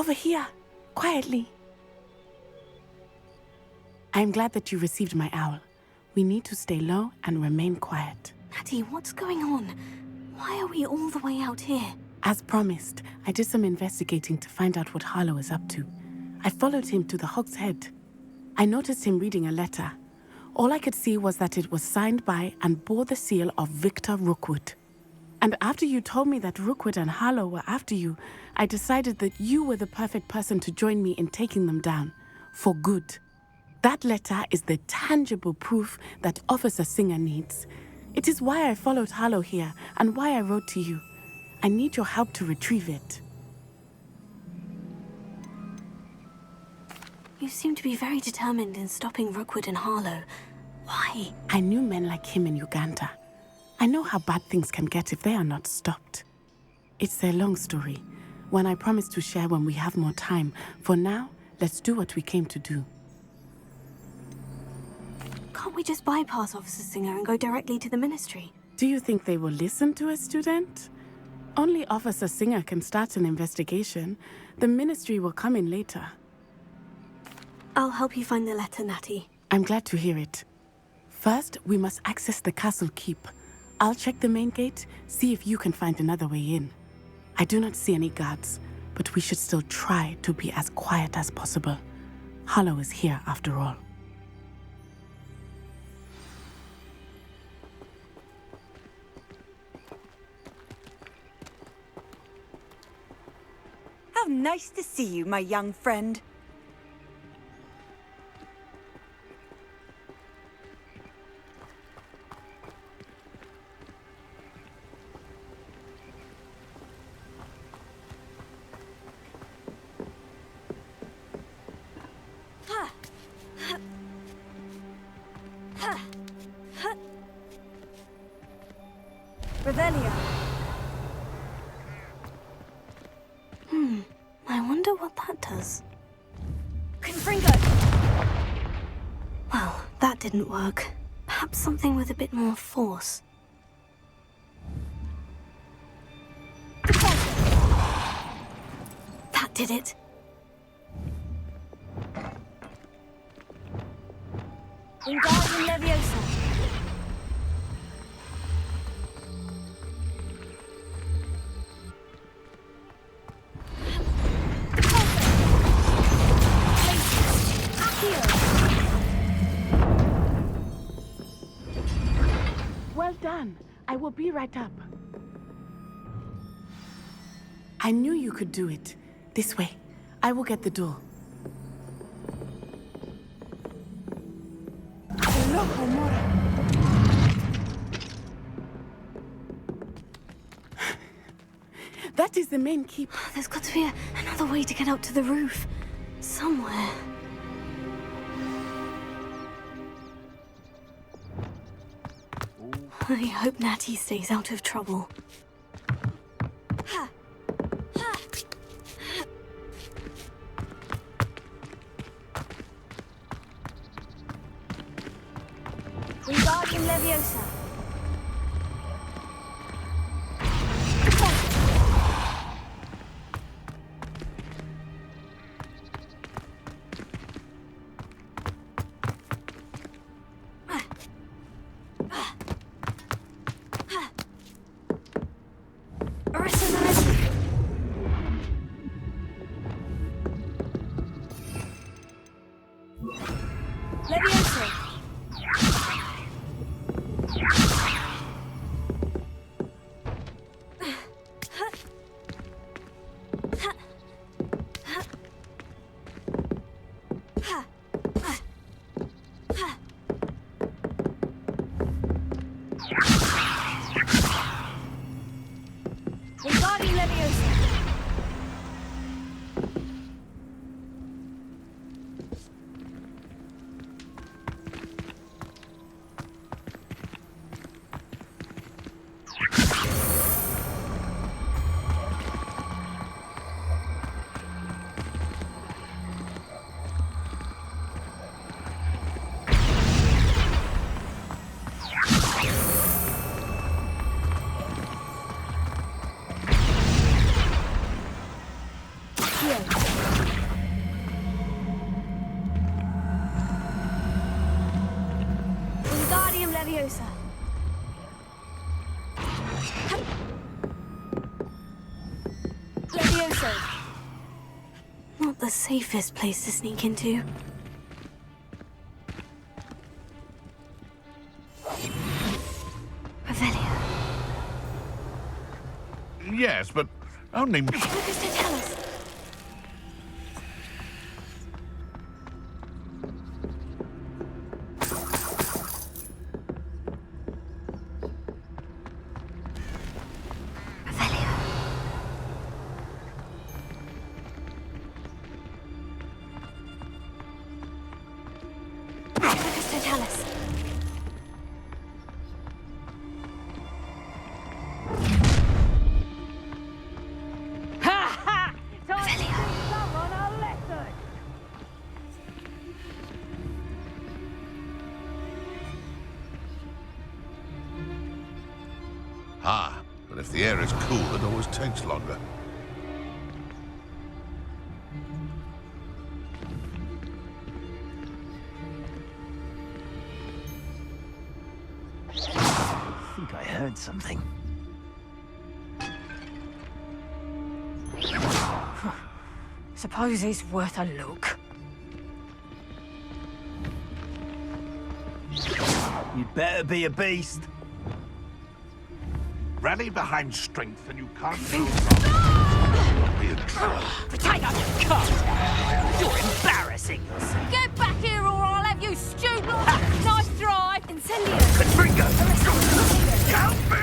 Over here, quietly. I am glad that you received my owl. We need to stay low and remain quiet. Natty, what's going on? Why are we all the way out here? As promised, I did some investigating to find out what Harlow is up to. I followed him to the Hog's Head. I noticed him reading a letter. All I could see was that it was signed by and bore the seal of Victor Rookwood. And after you told me that Rookwood and Harlow were after you, I decided that you were the perfect person to join me in taking them down. For good. That letter is the tangible proof that Officer Singer needs. It is why I followed Harlow here and why I wrote to you. I need your help to retrieve it. You seem to be very determined in stopping Rookwood and Harlow. Why? I knew men like him in Uganda. I know how bad things can get if they are not stopped. It's a long story, one I promise to share when we have more time. For now, let's do what we came to do. Can't we just bypass Officer Singer and go directly to the ministry? Do you think they will listen to a student? Only Officer Singer can start an investigation. The ministry will come in later. I'll help you find the letter, Natty. I'm glad to hear it. First, we must access the castle keep. I'll check the main gate, see if you can find another way in. I do not see any guards, but we should still try to be as quiet as possible. Harlow is here after all. How nice to see you, my young friend. Revelio. I wonder what that does. Confringo. Well, that didn't work. Perhaps something with a bit more force. That did it. Wingardium Leviosa. Well done. I will be right up. I knew you could do it. This way. I will get the door. That is the main keep. There's got to be another way to get up to the roof. Somewhere. I hope Natty stays out of trouble. Wingardium Leviosa. Wingardium Leviosa. Leviosa. Leviosa. Not the safest place to sneak into. Revelio. Yes, but only... Look at tell us. Revelio. Look at tell us. Ah, but if the air is cool, it always takes longer. I think I heard something. Suppose it's worth a look. You'd better be a beast. Rally behind strength and you can't go wrong. Be a troll. Potato, you cunt! You're embarrassing yourself. Get back here or I'll have you stewed like... Nice drive! Incendio. Confringo! Help me!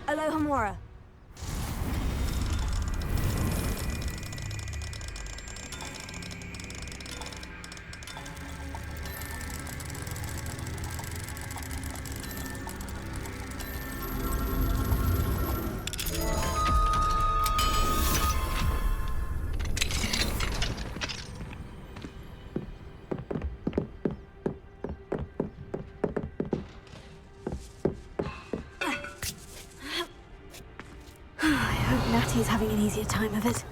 Alohomora. Natty's having an easier time of it.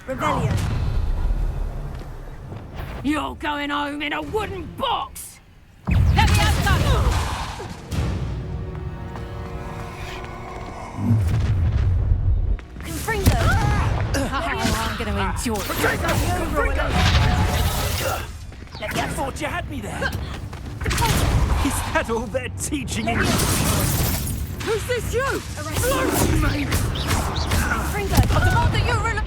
Rebellion. You're going home in a wooden box! Let me have some! Confringo. I'm going to enjoy it. I thought you had me there. Is that all they're teaching in? Who's this you? Arrest me. Confringo. I demand that you really...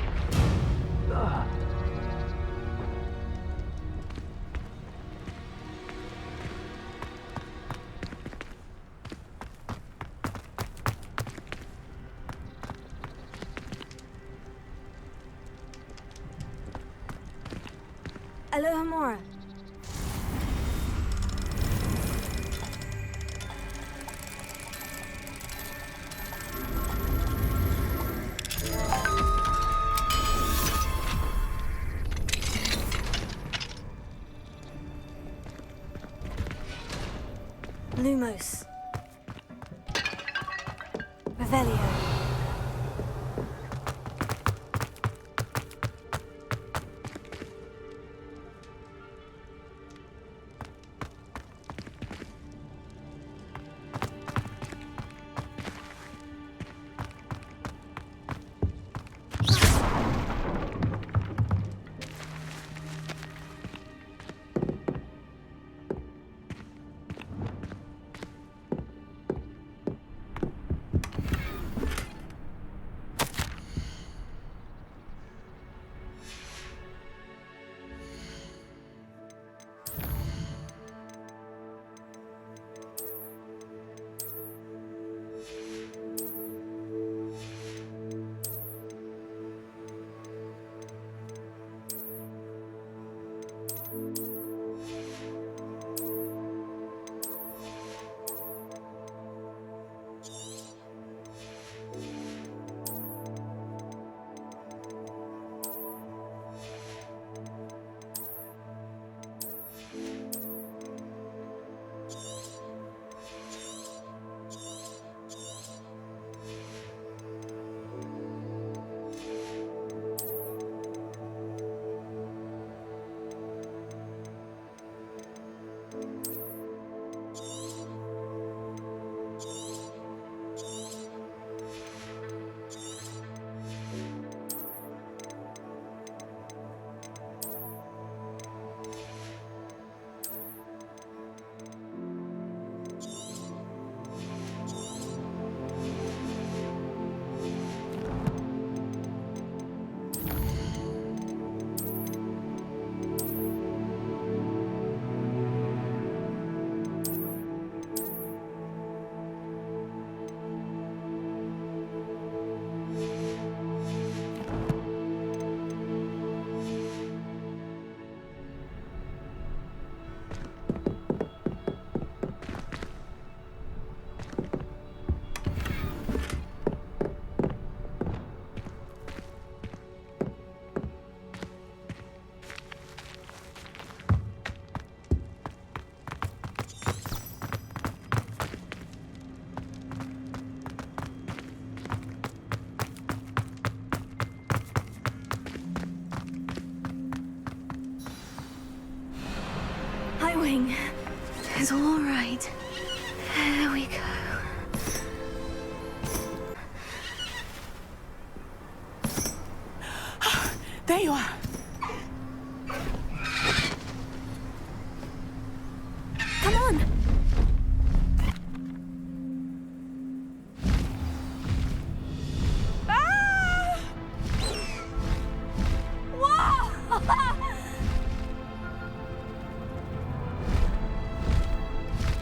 Alohomora. Lumos. Revelio. going. It's all right. There we go. There you are. Come on! Ah! Whoa!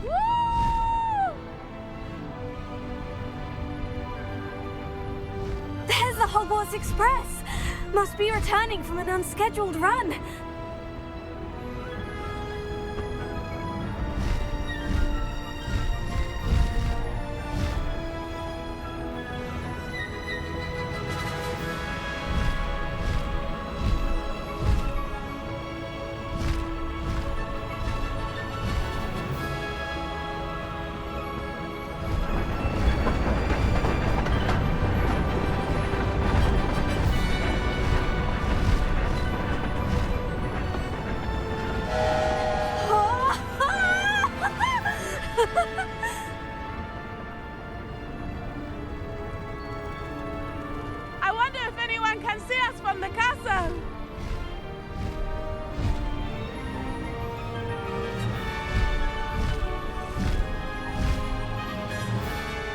Woo! There's the Hogwarts Express! Must be returning from an unscheduled run. I wonder if anyone can see us from the castle.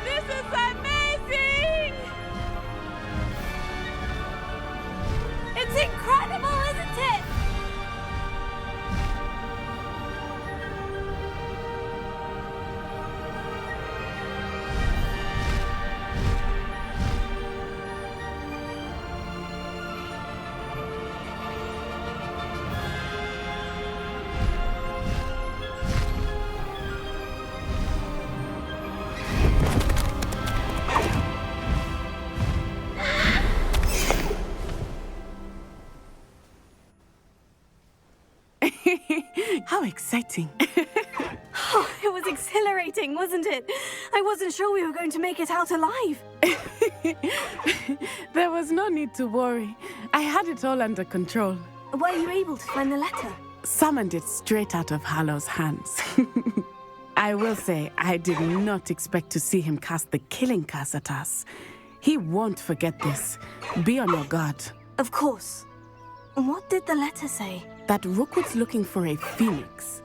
This is amazing! It's incredible, isn't it? How exciting. Oh, it was exhilarating, wasn't it? I wasn't sure we were going to make it out alive. There was no need to worry. I had it all under control. Were you able to find the letter? Summoned it straight out of Hallow's hands. I will say, I did not expect to see him cast the killing curse at us. He won't forget this. Be on your guard. Of course. What did the letter say? That Rookwood's looking for a phoenix.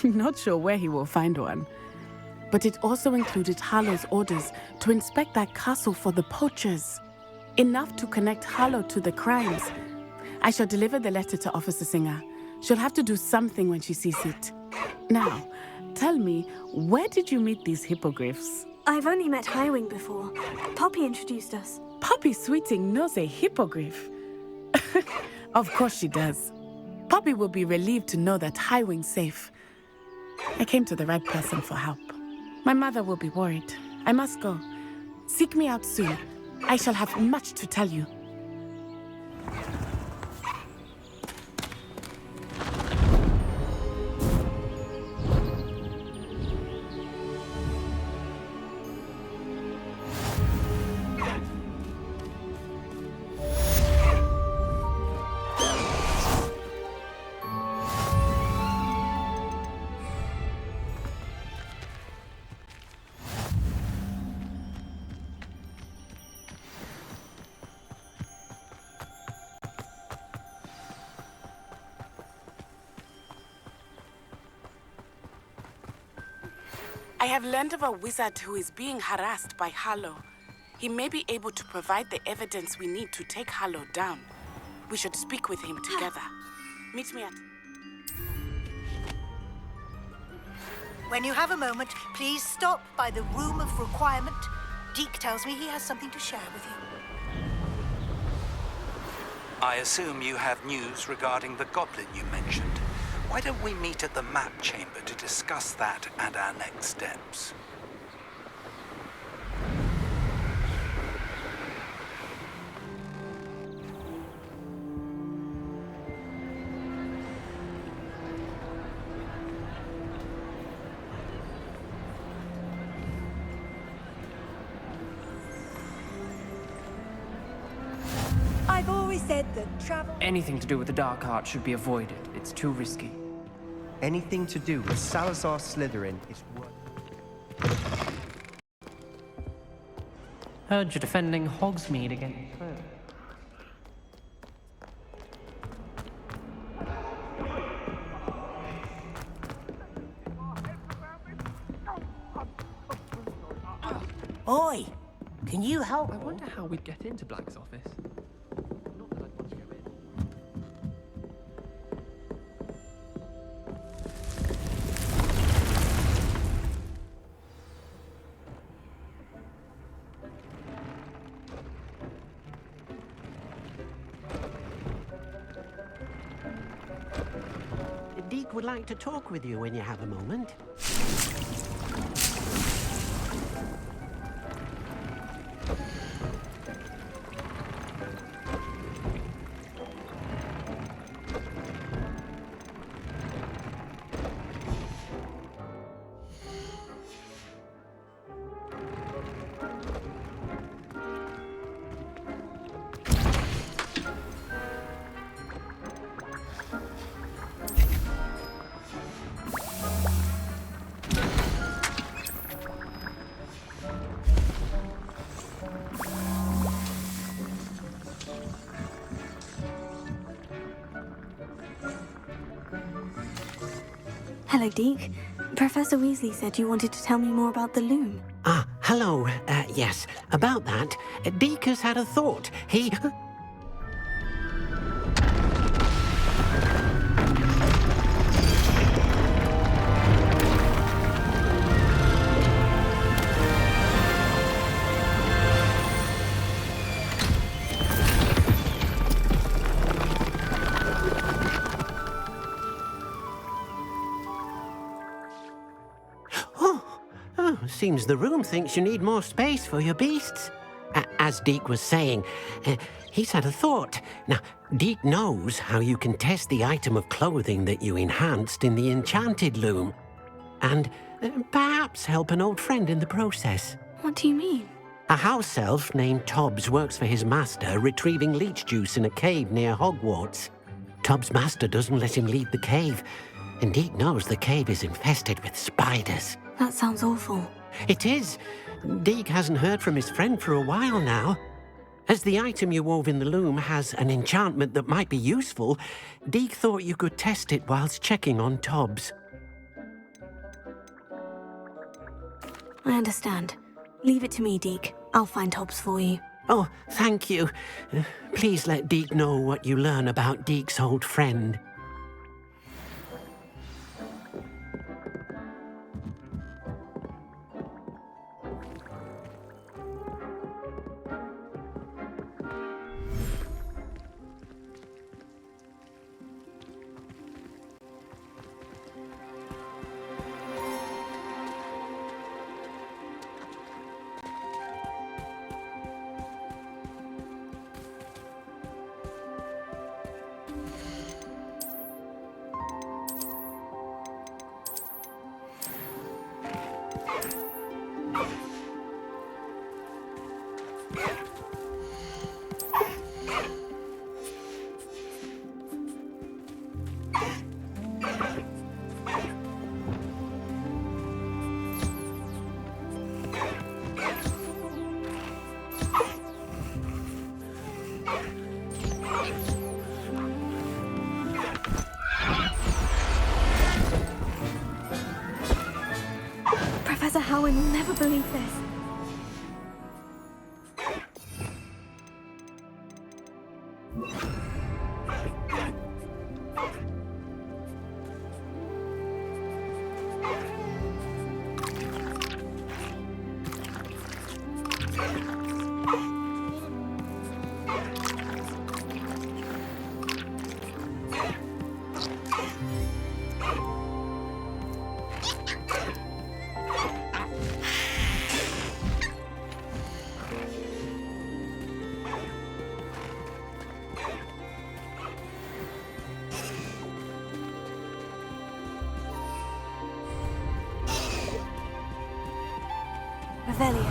Not sure where he will find one. But it also included Hallow's orders to inspect that castle for the poachers. Enough to connect Hallow to the crimes. I shall deliver the letter to Officer Singer. She'll have to do something when she sees it. Now, tell me, where did you meet these hippogriffs? I've only met Highwing before. Poppy introduced us. Poppy Sweeting knows a hippogriff. Of course she does. Poppy will be relieved to know that Highwing's safe. I came to the right person for help. My mother will be worried. I must go. Seek me out soon. I shall have much to tell you. I have learned of a wizard who is being harassed by Hallow. He may be able to provide the evidence we need to take Hallow down. We should speak with him together. Meet me at... When you have a moment, please stop by the Room of Requirement. Deke tells me he has something to share with you. I assume you have news regarding the goblin you mentioned. Why don't we meet at the map chamber to discuss that and our next steps? I've always said that travel... Anything to do with the dark art should be avoided. It's too risky. anything to do with Salazar Slytherin is worth... Heard you're defending Hogsmeade against Fur. Oi! Can you help? I wonder how we'd get into Black's office. Not that I'd want to go in. Deke would like to talk with you when you have a moment. Hello, Deke. Professor Weasley said you wanted to tell me more about the loom. Ah, hello. Yes, about that. Deke has had a thought. He... Seems the room thinks you need more space for your beasts. As Deke was saying, he's had a thought. Now, Deke knows how you can test the item of clothing that you enhanced in the enchanted loom. And perhaps help an old friend in the process. What do you mean? A house elf named Tobbs works for his master retrieving leech juice in a cave near Hogwarts. Tobbs' master doesn't let him leave the cave, and Deke knows the cave is infested with spiders. That sounds awful. It is. Deke hasn't heard from his friend for a while now. As the item you wove in the loom has an enchantment that might be useful, Deke thought you could test it whilst checking on Tobbs. I understand. Leave it to me, Deke. I'll find Tobbs for you. Oh, thank you. Please let Deke know what you learn about Deke's old friend. Professor Howard will never believe this. Revelio.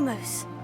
Almost.